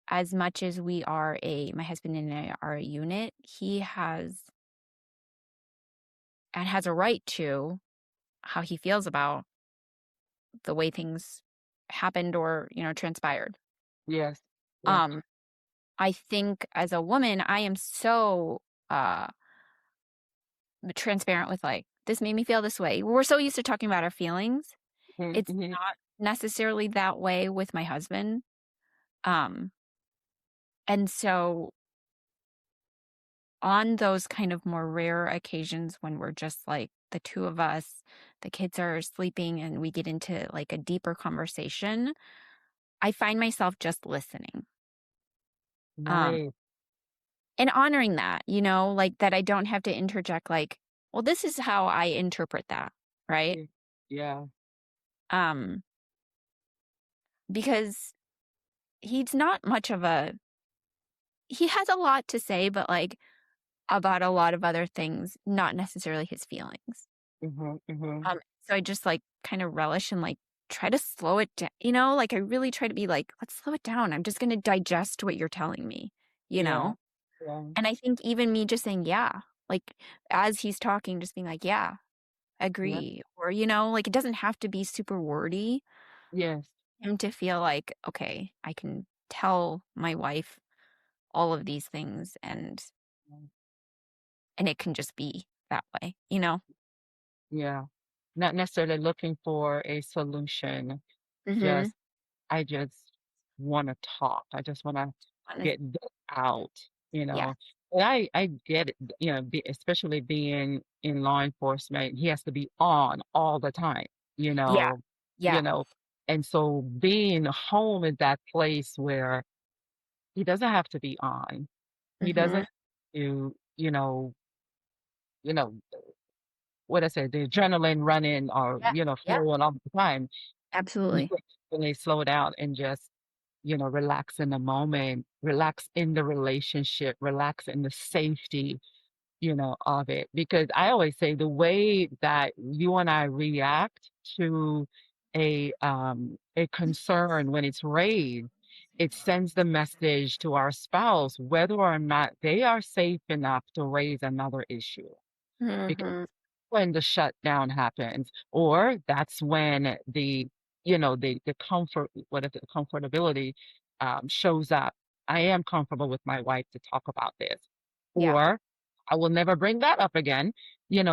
as much as my husband and I are a unit, he has a right to how he feels about the way things happened or, transpired. Yes. Yes. Um, I think as a woman, I am so uh transparent with like, this made me feel this way. We're so used to talking about our feelings. It's Mm-hmm. not necessarily that way with my husband. Um, and so on those kind of more rare occasions when we're just like the two of us, the kids are sleeping and we get into like a deeper conversation, I find myself just listening. Um, Nice. and honoring that, like that I don't have to interject like, well, this is how I interpret that, right? Yeah. Yeah. Um, because he's not much of a he has a lot to say, but like about a lot of other things, not necessarily his feelings. Mm-hmm. Mm-hmm. So I just like kind of relish and like try to slow it down, like I really try to be like, let's slow it down. I'm just going to digest what you're telling me, you Yeah. know? Yeah. And I think even me just saying, yeah, like as he's talking, just being like, yeah, Yeah. agree. Or, like it doesn't have to be super wordy. Yes. Him to feel like, okay, I can tell my wife all of these things and it can just be that way. Yeah. Not necessarily looking for a solution. Mhm. Just, I just want to talk. I just want to Honest get this out, you Yeah. know. And I get it, especially being in law enforcement, he has to be on all the time, you Yeah. know, you Yeah. know. And so being home is that place where he doesn't have to be on. He Mhm. doesn't to, you know, what I said, the adrenaline running or, Yeah. Yeah. flowing all the time. You Absolutely. can really slow down and just, relax in the moment, relax in the relationship, relax in the safety, of it. Because I always say the way that you and I react to a concern when it's raised, it sends the message to our spouse whether or not they are safe enough to raise another issue. Because Mhm. when the shutdown happens, or that's when the comfort, what is it, comfortability shows up. I am comfortable with my wife to talk about this, Yeah. or I will never bring that up again.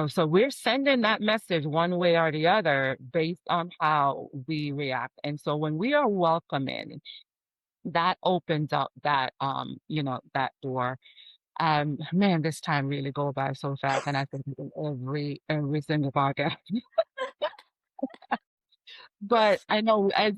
So we're sending that message one way or the other based on how we react. And so when we are welcoming, that opens up that door. Man, this time really go by so fast, and I think every single podcast. But I know, I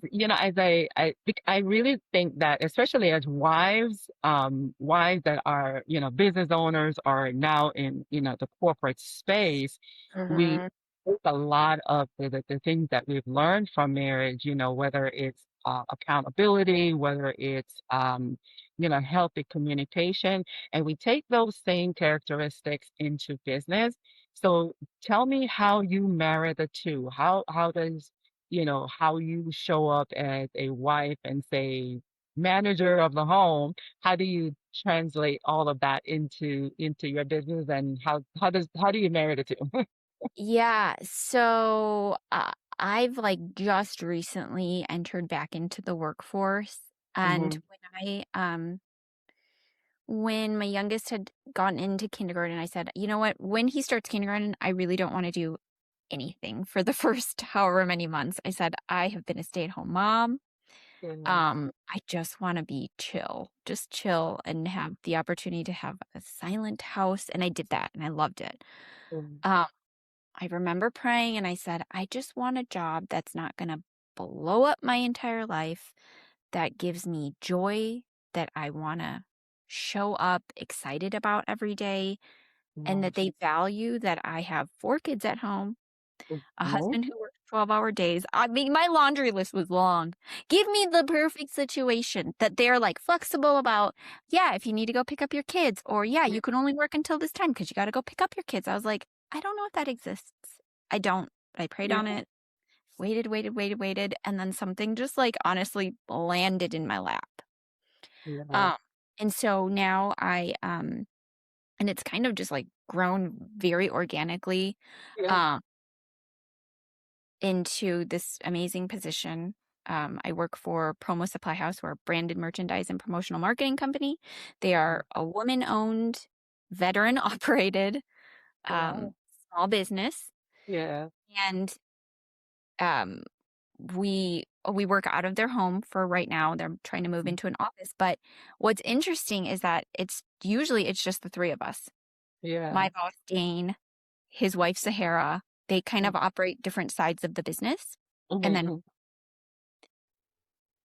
really think that, especially as wives that are, business owners are now in, the corporate space, we Mhm. take a lot of the things that we've learned from marriage, whether it's accountability, whether it's, healthy communication, and we take those same characteristics into business. So tell me how you marry the two. How does how you show up as a wife and say manager of the home, how do you translate all of that into your business, and how do you marry the two? Yeah. So I've like just recently entered back into the workforce. And Mm-hmm. when my youngest had gone into kindergarten, I said, you know what, when he starts kindergarten, I really don't want to do anything for the first however many months. I said, I have been a stay-at-home mom. Yeah. I just want to be chill, just chill and have the opportunity to have a silent house. And I did that and I loved it. Mm-hmm. Um, I remember praying and I said, I just want a job that's not going to blow up my entire life, that gives me joy, that I want to show up excited about every day, and that they value that I have 4 kids at home, a Mm-hmm. husband who works 12-hour days. I mean, my laundry list was long. Give me the perfect situation that they're like flexible about, yeah, if you need to go pick up your kids, or yeah, you can only work until this time because you got to go pick up your kids. I was like, I don't know if that exists. I don't. I prayed Yeah. on it, waited, and then something just like honestly landed in my lap. Yeah. Um, and so now and it's kind of just like grown very organically. Yeah. Um, into this amazing position. I work for Promo Supply House. We're a branded merchandise and promotional marketing company. They are a woman-owned, veteran-operated Wow. small business, Yeah. and um, we work out of their home for right now. They're trying to move into an office. But what's interesting is that it's just the three of us. Yeah. My boss, Dane, his wife, Sahara. They kind of operate different sides of the business. And then Mm-hmm.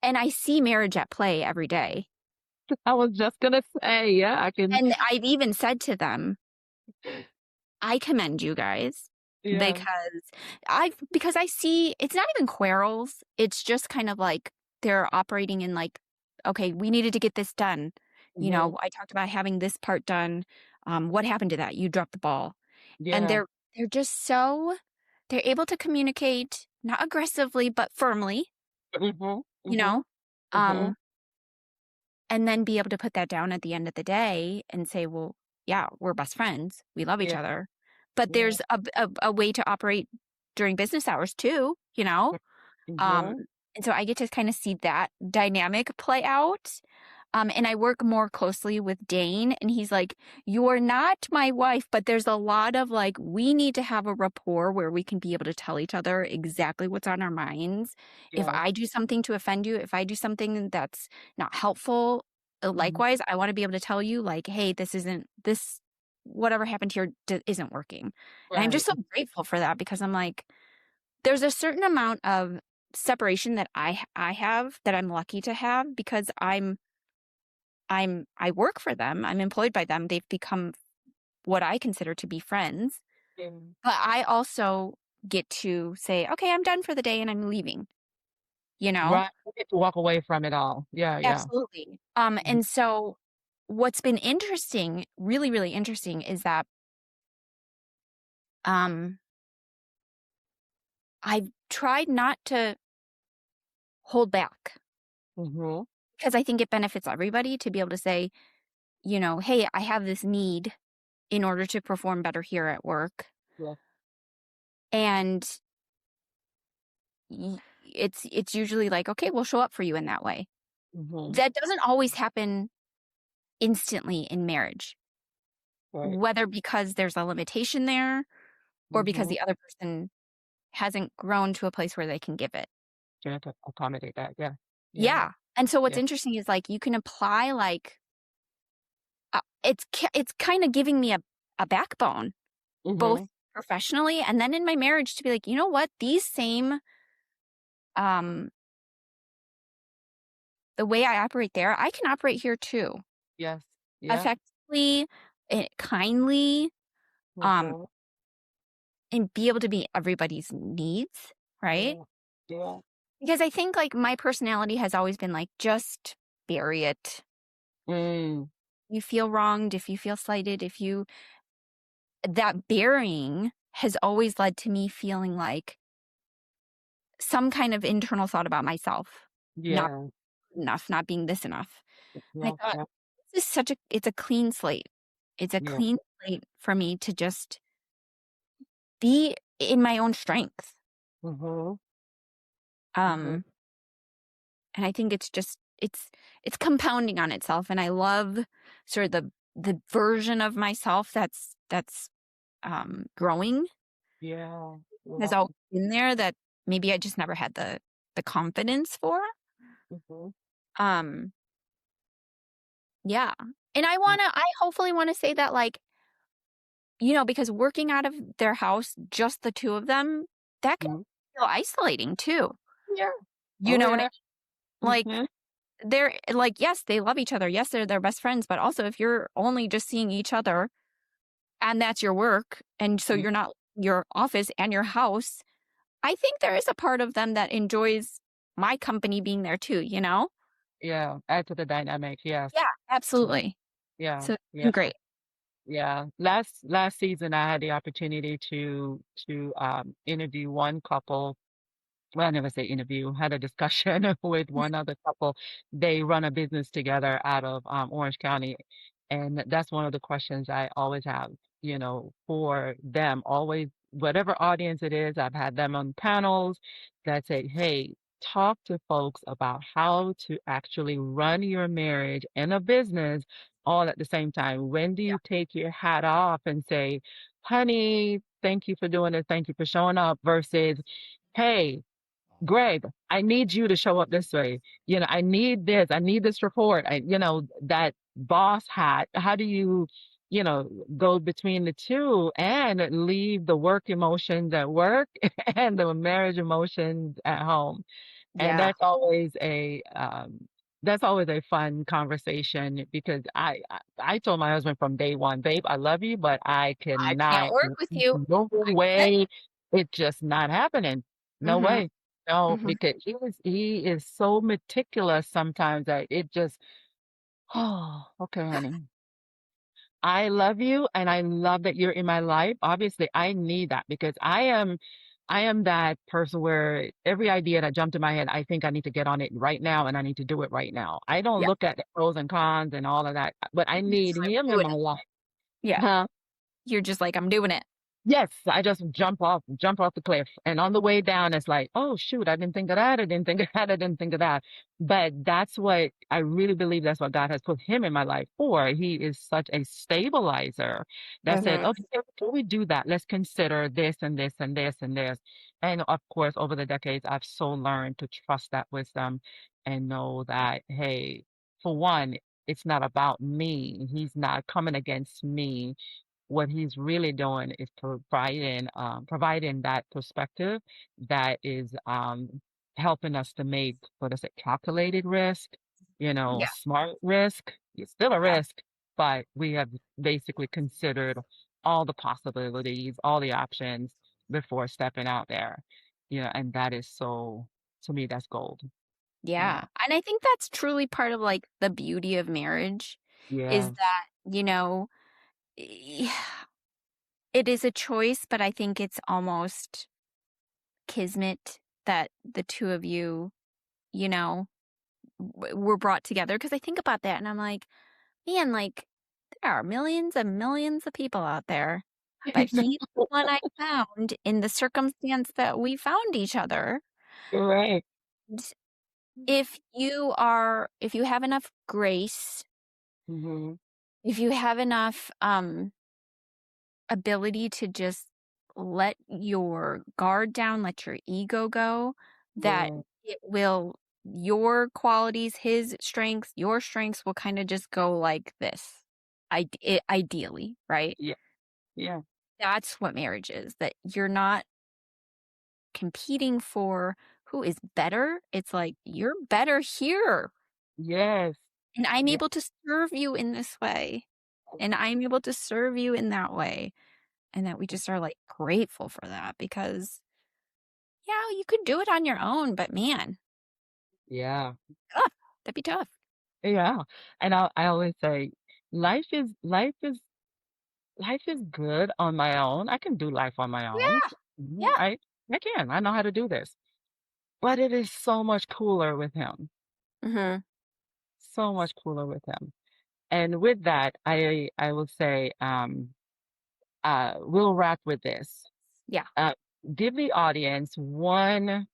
And I see marriage at play every day. I was just gonna say, yeah, I can. And I've even said to them, I commend you guys Yeah. because I see it's not even quarrels. It's just kind of like they're operating in like, okay, we needed to get this done. You Mm-hmm. know, I talked about having this part done. What happened to that? You dropped the ball. And Yeah. they're just so they're able to communicate not aggressively but firmly, Mm-hmm. you Mm-hmm. know. Mm-hmm. Um And then be able to put that down at the end of the day and say, well, yeah, we're best friends. We love each Yeah. other. But Yeah. there's a way to operate during business hours too, you know? Um, Mm-hmm. and so I get to kind of see that dynamic play out. And I work more closely with Dane, and he's like, you're not my wife, but there's a lot of like, we need to have a rapport where we can be able to tell each other exactly what's on our minds. If Yeah. I do something to offend you, if I do something that's not helpful, Mm-hmm. likewise, I want to be able to tell you, like, hey, whatever happened here isn't working. And I'm Right. just so grateful for that because I'm like, there's a certain amount of separation that I have that I'm lucky to have because I work for them. I'm employed by them. They've become what I consider to be friends. Yeah. But I also get to say, okay, I'm done for the day and I'm leaving, you know? Right. You get to walk away from it all. Yeah. Yeah. Absolutely. Mhm. And so what's been interesting, really, really interesting is that um I've tried not to hold back Mhm. because I think it benefits everybody to be able to say, you know, hey, I have this need in order to perform better here at work. Yeah. And it's usually like, okay, we'll show up for you in that way. Mhm. That doesn't always happen instantly in marriage, Right. whether because there's a limitation there or because Mhm. the other person hasn't grown to a place where they can give it. You have to accommodate that. Yeah. Yeah. Yeah. And so what's Yeah. interesting is like you can apply like it's kind of giving me a backbone both Mhm. professionally and then in my marriage to be like, you know what? These same um the way I operate there, I can operate here too. Yes. Yeah. Effectively, kindly, um, Mhm. and be able to meet everybody's needs, right? Yeah. Yeah. Because I think like my personality has always been like, just bury it. Mm. You feel wronged, if you feel slighted, that burying has always led to me feeling like some kind of internal thought about myself, not Yeah. good enough, not being this enough. And Yeah. I thought, Yeah. this is it's a clean slate. It's a Yeah. clean slate for me to just be in my own strength. Mm-hmm. Mm-hmm. Um, and I think it's just it's compounding on itself. And I love sort of the version of myself that's growing, Yeah. has Yeah. always been there, that maybe I just never had the confidence for. Mm-hmm. Um, yeah. And I hopefully wanna say that, like, because working out of their house, just the two of them, that can Mm-hmm. feel isolating too. Yeah. You Oh know what I yeah. like, Mm-hmm. they're like, yes, they love each other. Yes, they're their best friends, but also if you're only just seeing each other and that's your work, and so you're not your office and your house, I think there is a part of them that enjoys my company being there too, you know? Yeah. Add to the dynamic. Yes. Yeah, absolutely. Yeah. So, Yeah. great. Yeah. Last season I had the opportunity to interview one couple. Well, I never say interview, had a discussion with one other couple. They run a business together out of Orange County. And that's one of the questions I always have, for them. Always, whatever audience it is, I've had them on panels that say, hey, talk to folks about how to actually run your marriage and a business all at the same time. When do Yeah. you take your hat off and say, honey, thank you for doing this, thank you for showing up, versus, hey, Greg, I need you to show up this way. I need this. I need this report. That boss hat. How do go between the two and leave the work emotions at work and the marriage emotions at home? And Yeah. that's always a fun conversation because I told my husband from day one, babe, I love you, but I I can't cannot, work with you. no I get it. way, it's just not happening. No Mhm. way. No, Mhm. because he is so meticulous sometimes that it just, oh, okay, honey. I love you and I love that you're in my life. Obviously, I need that because I am that person where every idea that jumped in my head, I think I need to get on it right now and I need to do it right now. I don't Yeah. look at the pros and cons and all of that, but I You're need just like, him in doing my it. life. Yeah. Huh? You're just like, I'm doing it. Yes, I just jump off the cliff. And on the way down, it's like, oh shoot, I didn't think of that. I didn't think of that. I didn't think of that. But that's what I really believe that's what God has put him in my life for. He is such a stabilizer that said, Mhm. okay, before we do that, let's consider this and this and this and this. And of course, over the decades, I've so learned to trust that wisdom and know that, hey, for one, it's not about me. He's not coming against me. What he's really doing is providing that perspective that is helping us to make, what is it, calculated risk, Yeah. smart risk. It's still a Yeah. risk, but we have basically considered all the possibilities, all the options before stepping out there. And that is so, to me, that's gold. Yeah. Yeah. And I think that's truly part of like the beauty of marriage is Yes. that, it is a choice, but I think it's almost kismet that the two of you, you know, were brought together. Because I think about that and I'm like, man, like there are millions and millions of people out there, but he's the one I found in the circumstance that we found each other. You're right. And if you have enough grace, Hmm. if you have enough ability to just let your guard down, let your ego go, that Yeah. it will, your qualities, his strengths, your strengths will kind of just go like this. Ideally, right? Yeah. Yeah. That's what marriage is, that you're not competing for who is better. It's like, you're better here. Yes. And I'm Yeah. able to serve you in this way. And I'm able to serve you in that way. And that we just are like grateful for that because, yeah, you could do it on your own, but man, Yeah. tough. That'd be tough. Yeah. And I always say life is good on my own. I can do life on my own. Yeah. Mhm. Yeah. I can. I know how to do this. But it is so much cooler with him. Mm-hmm. So much cooler with him. And with that, I will say we'll wrap with this. Yeah. Uh give the audience one,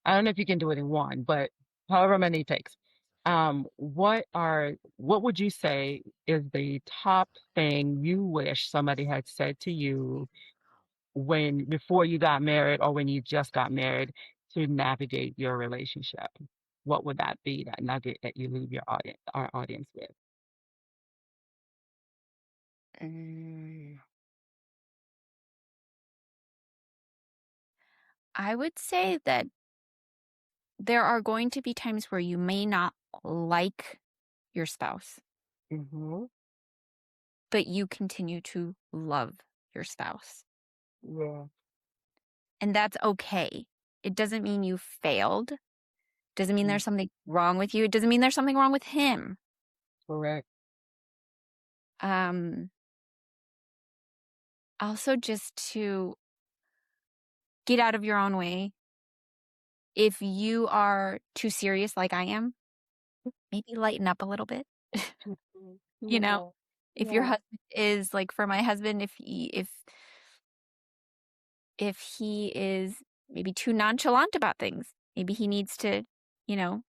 I don't know if you can do it in one, but however many it takes. What would you say is the top thing you wish somebody had said to you when before you got married or when you just got married to navigate your relationship? What would that be, that nugget that you leave our audience with? Mm, I would say that there are going to be times where you may not like your spouse, Mm-hmm. but you continue to love your spouse. Yeah, And that's okay. It doesn't mean you failed. Doesn't mean there's something wrong with you. It doesn't mean there's something wrong with him. correct. Um, Also just to get out of your own way. If you are too serious like I am, maybe lighten up a little bit. Mhm. You know, Yeah, if your yeah, husband is like, for my husband, if he is maybe too nonchalant about things, maybe he needs to, you know,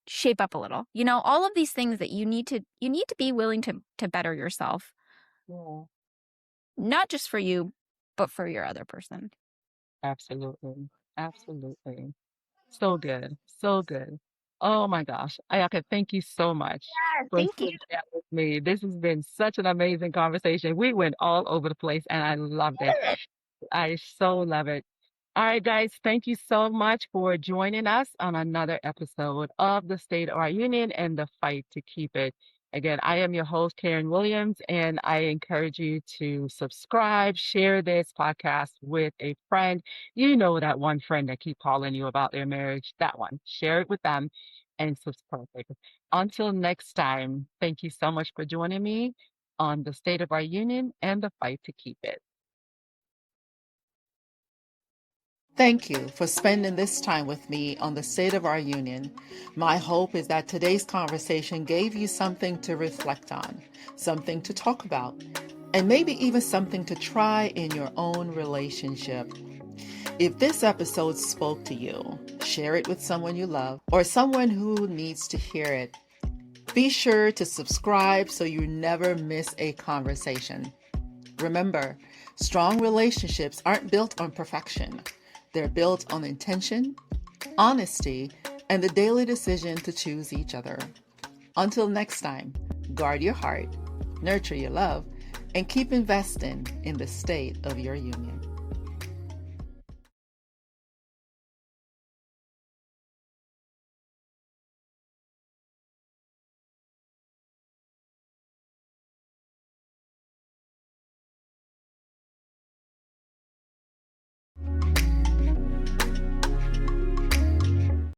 shape up a little. All of these things that you need to be willing to better yourself, yeah. not just for you, but for your other person. Absolutely. Absolutely. So good. So good. Oh my gosh. Ayaka, thank you so much Yeah, for thank you. sitting down with me. This has been such an amazing conversation. We went all over the place and I loved it. I so love it. All right, guys, thank you so much for joining us on another episode of The State of Our Union and the Fight to Keep It. Again, I am your host, Karen Williams, and I encourage you to subscribe, share this podcast with a friend. You know, that one friend that keep calling you about their marriage, that one. Share it with them and subscribe. Until next time, thank you so much for joining me on The State of Our Union and the Fight to Keep It. Thank you for spending this time with me on the State of Our Union. My hope is that today's conversation gave you something to reflect on, something to talk about, and maybe even something to try in your own relationship. If this episode spoke to you, share it with someone you love or someone who needs to hear it. Be sure to subscribe so you never miss a conversation. Remember, strong relationships aren't built on perfection. They're built on intention, honesty, and the daily decision to choose each other. Until next time, guard your heart, nurture your love, and keep investing in the state of your union.